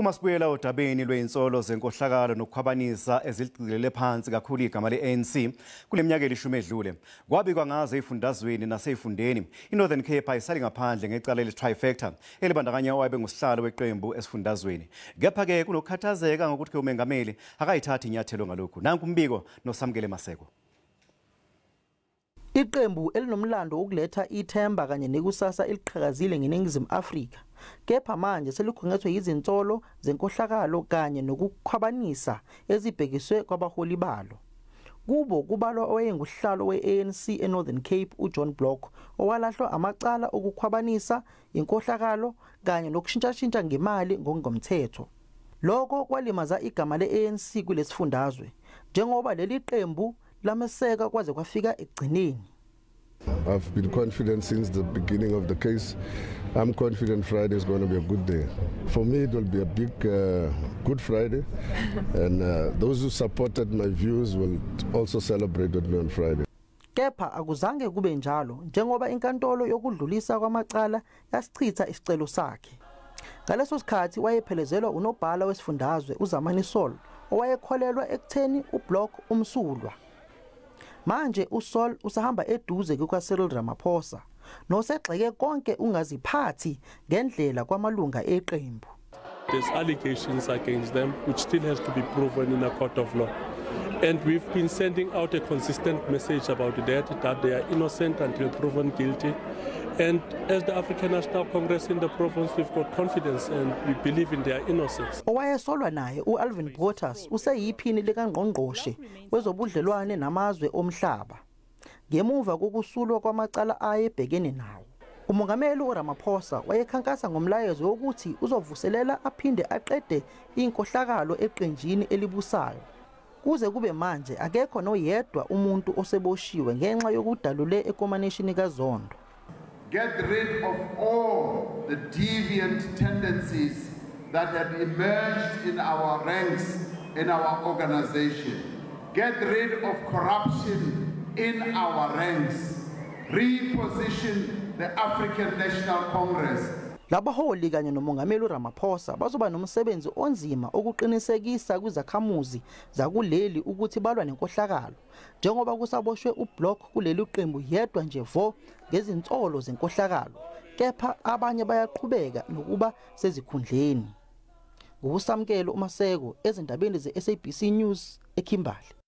Uma sibuyela odabeni lwezinsolo zenkohlakalo nokukhwabanisa ezigcilele phansi kakhulu igama le-ANC kuleminyaka elishumi edlule, kwabikwa ngazo ezifundazweni nasezifundeni, iNorthern Cape ayisali ngaphandle ngecala le-trifecta elibandakanya owabe ngusihlalo weqembu esifundazweni. Kepha-ke kunokukhathazeka ngokuthi umengameli akayithathi inyathelo ngalokhu. Nanku umbiko noSamkele Maseko. Iqembu elinomlando wokuletha ithemba kanye nekusasa eliqhakazile ngeNingizimu Afrika, kepha manje selikhungethwe izinsolo zenkohlakalo kanye nokukhwabanisa ezibhekiswe kwabaholi balo. Kubo kubalwa owayengusihlalo we-ANC eNorthern Cape uJohn Block, owalahlwa amacala okukhwabanisa, inkohlakalo kanye nokushintshashintsha ngemali ngokungomthetho. Lokho kwalimaza igama le-ANC kulesifundazwe, njengoba leli qembu lameseka kwaze kwafika ekugcineni. I've been confident since the beginning of the case. I'm confident Friday is going to be a good day. For me, it will be a big, good Friday. And those who supported my views will also celebrate with me on Friday. Kepha akuzange kube njalo, njengoba inkantolo yokudlulisa kwamacala yasichitha isicelo sakhe. Ngaleso sikhathi wayephelezelwa unobhala wesifundazwe uZamani Sol, owayekholelwa ekutheni uBlock umsulwa. Manje uSol usahamba eduze kukaCyril Ramaphosa, nosegxeke konke ungaziphathi ngendlela kwamalunga eqembu. There's allegations against them which still has to be proven in a court of law. And we've been sending out a consistent message about that they are innocent until proven guilty. And as the African National Congress in the province, we've got confidence and we believe in their innocence. Owayesolwa naye uAlvin Bottas useyiphini likaNgqongqoshe wezobudlelwane namazwe omhlaba, ngemuva kokusulwa kwamacala ayebhekene nawo. Umongameli uRamaphosa wayekhankasa ngomlayezo wokuthi uzovuselela aphinde aqede inkohlakalo eqenjini elibusayo. Kuze kube manje akekho noyedwa umuntu oseboshiwe ngenxa yokudalule ekomanishini kaZondo. Get rid of all the deviant tendencies that had emerged in our ranks, in our organization. Get rid of corruption in our ranks. Reposition the African National Congress. Labaholi kanye nomongameli uRamaphosa bazoba nomsebenzi onzima okuqinisekisa kwizakhamuzi zakuleli ukuthi balwa nenkohlakalo, njengoba kusaboshwe uBlock kuleli qembu yedwa nje vo ngezinsolo zenkohlakalo, kepha abanye bayaqhubeka nokuba sezikhundleni. NguSamkele Maseko ezindabeni zeSABC News eKimberley.